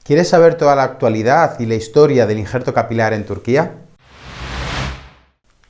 ¿Quieres saber toda la actualidad y la historia del injerto capilar en Turquía?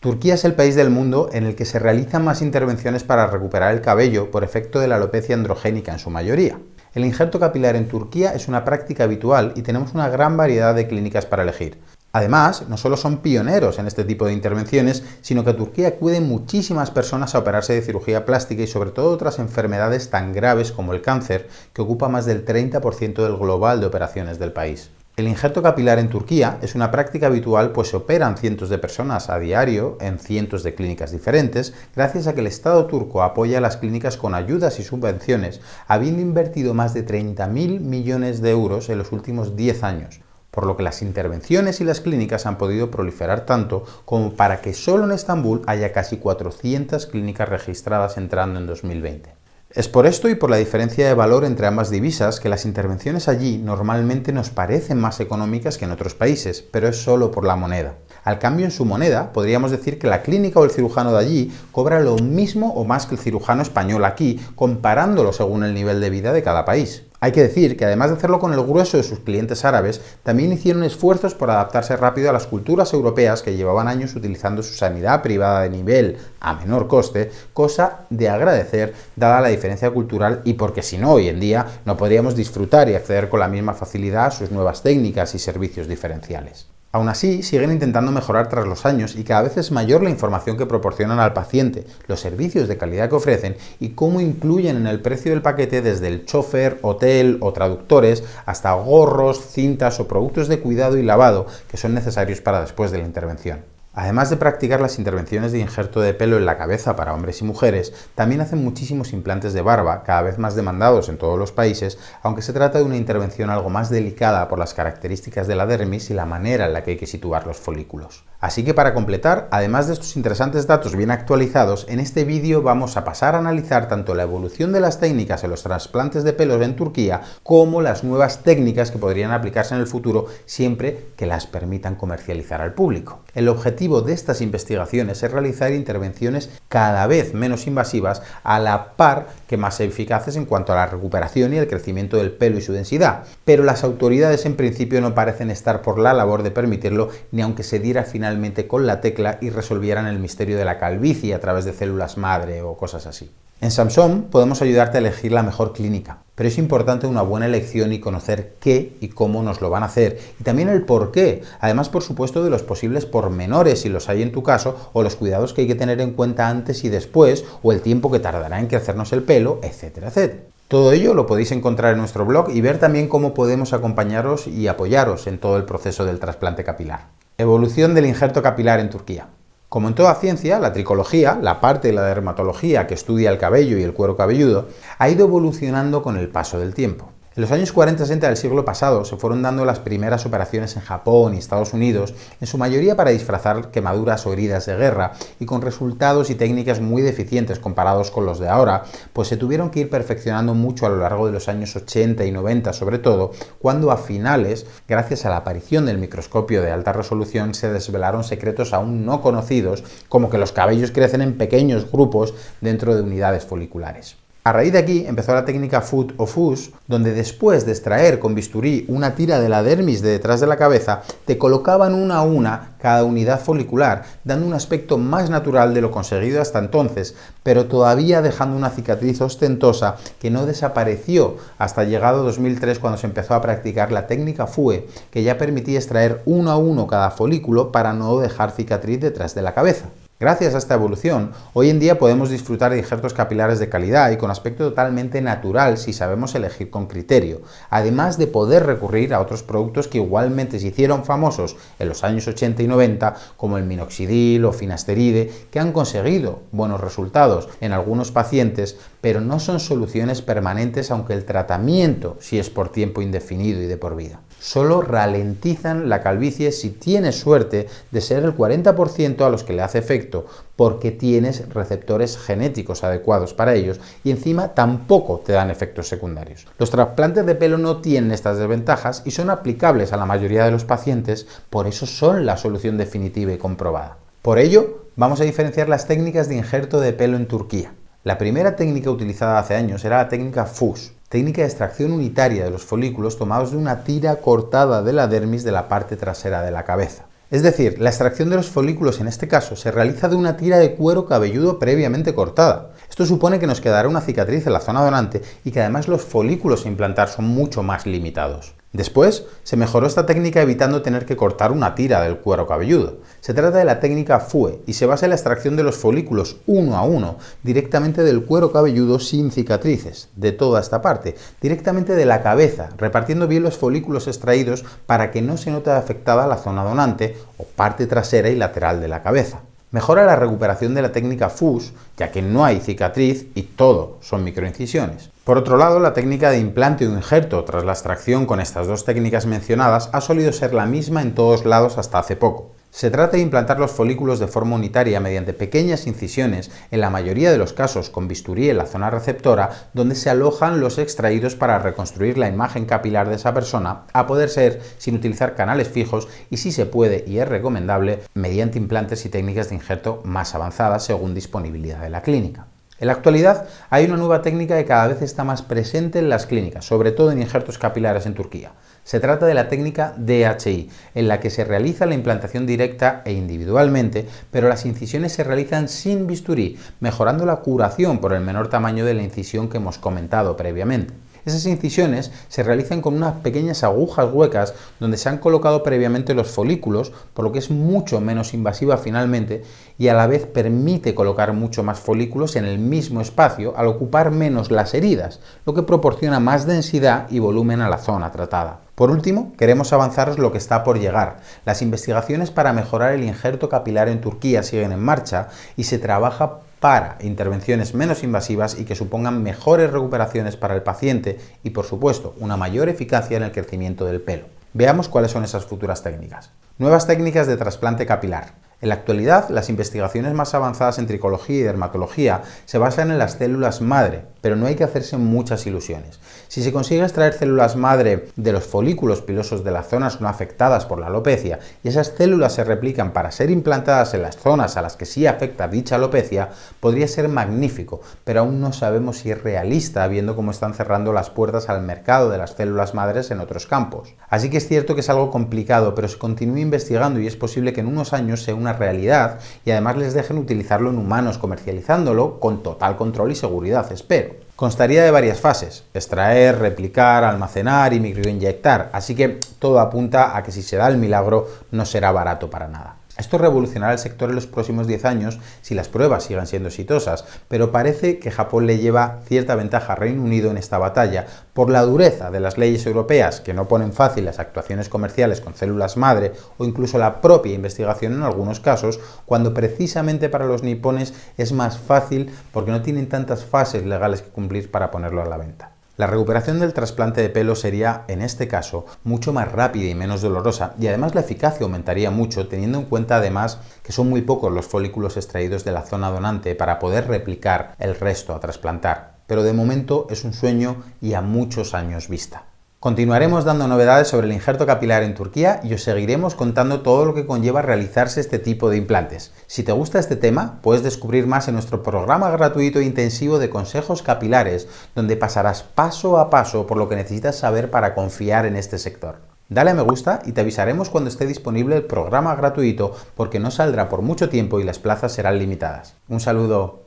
Turquía es el país del mundo en el que se realizan más intervenciones para recuperar el cabello por efecto de la alopecia androgénica en su mayoría. El injerto capilar en Turquía es una práctica habitual y tenemos una gran variedad de clínicas para elegir. Además, no solo son pioneros en este tipo de intervenciones, sino que Turquía acude muchísimas personas a operarse de cirugía plástica y sobre todo otras enfermedades tan graves como el cáncer, que ocupa más del 30% del global de operaciones del país. El injerto capilar en Turquía es una práctica habitual, pues se operan cientos de personas a diario en cientos de clínicas diferentes, gracias a que el Estado turco apoya a las clínicas con ayudas y subvenciones, habiendo invertido más de 30.000 millones de euros en los últimos 10 años. Por lo que las intervenciones y las clínicas han podido proliferar tanto como para que solo en Estambul haya casi 400 clínicas registradas entrando en 2020. Es por esto y por la diferencia de valor entre ambas divisas que las intervenciones allí normalmente nos parecen más económicas que en otros países, pero es solo por la moneda. Al cambio, en su moneda, podríamos decir que la clínica o el cirujano de allí cobra lo mismo o más que el cirujano español aquí, comparándolo según el nivel de vida de cada país. Hay que decir que además de hacerlo con el grueso de sus clientes árabes, también hicieron esfuerzos por adaptarse rápido a las culturas europeas que llevaban años utilizando su sanidad privada de nivel a menor coste, cosa de agradecer dada la diferencia cultural y porque si no, hoy en día no podríamos disfrutar y acceder con la misma facilidad a sus nuevas técnicas y servicios diferenciales. Aún así, siguen intentando mejorar tras los años y cada vez es mayor la información que proporcionan al paciente, los servicios de calidad que ofrecen y cómo incluyen en el precio del paquete desde el chofer, hotel o traductores hasta gorros, cintas o productos de cuidado y lavado que son necesarios para después de la intervención. Además de practicar las intervenciones de injerto de pelo en la cabeza para hombres y mujeres, también hacen muchísimos implantes de barba, cada vez más demandados en todos los países, aunque se trata de una intervención algo más delicada por las características de la dermis y la manera en la que hay que situar los folículos. Así que para completar, además de estos interesantes datos bien actualizados, en este vídeo vamos a pasar a analizar tanto la evolución de las técnicas en los trasplantes de pelos en Turquía, como las nuevas técnicas que podrían aplicarse en el futuro siempre que las permitan comercializar al público. El objetivo de estas investigaciones es realizar intervenciones cada vez menos invasivas a la par que más eficaces en cuanto a la recuperación y el crecimiento del pelo y su densidad, pero las autoridades en principio no parecen estar por la labor de permitirlo, ni aunque se diera finalmente con la tecla y resolvieran el misterio de la calvicie a través de células madre o cosas así. En Samsung podemos ayudarte a elegir la mejor clínica, pero es importante una buena elección y conocer qué y cómo nos lo van a hacer, y también el por qué, además por supuesto de los posibles pormenores si los hay en tu caso, o los cuidados que hay que tener en cuenta antes y después, o el tiempo que tardará en crecernos el pelo, etcétera, etcétera. Todo ello lo podéis encontrar en nuestro blog y ver también cómo podemos acompañaros y apoyaros en todo el proceso del trasplante capilar. Evolución del injerto capilar en Turquía. Como en toda ciencia, la tricología, la parte de la dermatología que estudia el cabello y el cuero cabelludo, ha ido evolucionando con el paso del tiempo. En los años 40-60 del siglo pasado se fueron dando las primeras operaciones en Japón y Estados Unidos, en su mayoría para disfrazar quemaduras o heridas de guerra, y con resultados y técnicas muy deficientes comparados con los de ahora, pues se tuvieron que ir perfeccionando mucho a lo largo de los años 80 y 90, sobre todo cuando a finales, gracias a la aparición del microscopio de alta resolución, se desvelaron secretos aún no conocidos, como que los cabellos crecen en pequeños grupos dentro de unidades foliculares. A raíz de aquí empezó la técnica FUT o FUS, donde después de extraer con bisturí una tira de la dermis de detrás de la cabeza, te colocaban una a una cada unidad folicular, dando un aspecto más natural de lo conseguido hasta entonces, pero todavía dejando una cicatriz ostentosa que no desapareció hasta llegado 2003, cuando se empezó a practicar la técnica FUE, que ya permitía extraer uno a uno cada folículo para no dejar cicatriz detrás de la cabeza. Gracias a esta evolución, hoy en día podemos disfrutar de injertos capilares de calidad y con aspecto totalmente natural si sabemos elegir con criterio, además de poder recurrir a otros productos que igualmente se hicieron famosos en los años 80 y 90, como el minoxidil o finasteride, que han conseguido buenos resultados en algunos pacientes, pero no son soluciones permanentes, aunque el tratamiento sí es por tiempo indefinido y de por vida. Solo ralentizan la calvicie si tienes suerte de ser el 40% a los que le hace efecto, porque tienes receptores genéticos adecuados para ellos, y encima tampoco te dan efectos secundarios. Los trasplantes de pelo no tienen estas desventajas y son aplicables a la mayoría de los pacientes, por eso son la solución definitiva y comprobada. Por ello, vamos a diferenciar las técnicas de injerto de pelo en Turquía. La primera técnica utilizada hace años era la técnica FUS, técnica de extracción unitaria de los folículos tomados de una tira cortada de la dermis de la parte trasera de la cabeza. Es decir, la extracción de los folículos en este caso se realiza de una tira de cuero cabelludo previamente cortada. Esto supone que nos quedará una cicatriz en la zona donante y que además los folículos a implantar son mucho más limitados. Después, se mejoró esta técnica evitando tener que cortar una tira del cuero cabelludo. Se trata de la técnica FUE y se basa en la extracción de los folículos uno a uno, directamente del cuero cabelludo sin cicatrices, de toda esta parte, directamente de la cabeza, repartiendo bien los folículos extraídos para que no se note afectada la zona donante o parte trasera y lateral de la cabeza. Mejora la recuperación de la técnica FUS, ya que no hay cicatriz y todo son microincisiones. Por otro lado, la técnica de implante o injerto tras la extracción con estas dos técnicas mencionadas ha solido ser la misma en todos lados hasta hace poco. Se trata de implantar los folículos de forma unitaria mediante pequeñas incisiones, en la mayoría de los casos con bisturí en la zona receptora, donde se alojan los extraídos para reconstruir la imagen capilar de esa persona, a poder ser sin utilizar canales fijos y, si se puede y es recomendable, mediante implantes y técnicas de injerto más avanzadas según disponibilidad de la clínica. En la actualidad hay una nueva técnica que cada vez está más presente en las clínicas, sobre todo en injertos capilares en Turquía. Se trata de la técnica DHI, en la que se realiza la implantación directa e individualmente, pero las incisiones se realizan sin bisturí, mejorando la curación por el menor tamaño de la incisión que hemos comentado previamente. Esas incisiones se realizan con unas pequeñas agujas huecas donde se han colocado previamente los folículos, por lo que es mucho menos invasiva finalmente y a la vez permite colocar mucho más folículos en el mismo espacio al ocupar menos las heridas, lo que proporciona más densidad y volumen a la zona tratada. Por último, queremos avanzaros lo que está por llegar. Las investigaciones para mejorar el injerto capilar en Turquía siguen en marcha y se trabaja para intervenciones menos invasivas y que supongan mejores recuperaciones para el paciente y, por supuesto, una mayor eficacia en el crecimiento del pelo. Veamos cuáles son esas futuras técnicas. Nuevas técnicas de trasplante capilar. En la actualidad, las investigaciones más avanzadas en tricología y dermatología se basan en las células madre, pero no hay que hacerse muchas ilusiones. Si se consigue extraer células madre de los folículos pilosos de las zonas no afectadas por la alopecia y esas células se replican para ser implantadas en las zonas a las que sí afecta dicha alopecia, podría ser magnífico, pero aún no sabemos si es realista viendo cómo están cerrando las puertas al mercado de las células madres en otros campos. Así que es cierto que es algo complicado, pero se continúa investigando y es posible que en unos años sea una realidad y además les dejen utilizarlo en humanos comercializándolo con total control y seguridad, espero. Constaría de varias fases: extraer, replicar, almacenar y microinyectar, así que todo apunta a que si se da el milagro no será barato para nada. Esto revolucionará el sector en los próximos 10 años si las pruebas sigan siendo exitosas, pero parece que Japón le lleva cierta ventaja a Reino Unido en esta batalla por la dureza de las leyes europeas que no ponen fácil las actuaciones comerciales con células madre o incluso la propia investigación en algunos casos, cuando precisamente para los nipones es más fácil porque no tienen tantas fases legales que cumplir para ponerlo a la venta. La recuperación del trasplante de pelo sería, en este caso, mucho más rápida y menos dolorosa y además la eficacia aumentaría mucho teniendo en cuenta además que son muy pocos los folículos extraídos de la zona donante para poder replicar el resto a trasplantar. Pero de momento es un sueño y a muchos años vista. Continuaremos dando novedades sobre el injerto capilar en Turquía y os seguiremos contando todo lo que conlleva realizarse este tipo de implantes. Si te gusta este tema, puedes descubrir más en nuestro programa gratuito e intensivo de consejos capilares, donde pasarás paso a paso por lo que necesitas saber para confiar en este sector. Dale a me gusta y te avisaremos cuando esté disponible el programa gratuito, porque no saldrá por mucho tiempo y las plazas serán limitadas. Un saludo.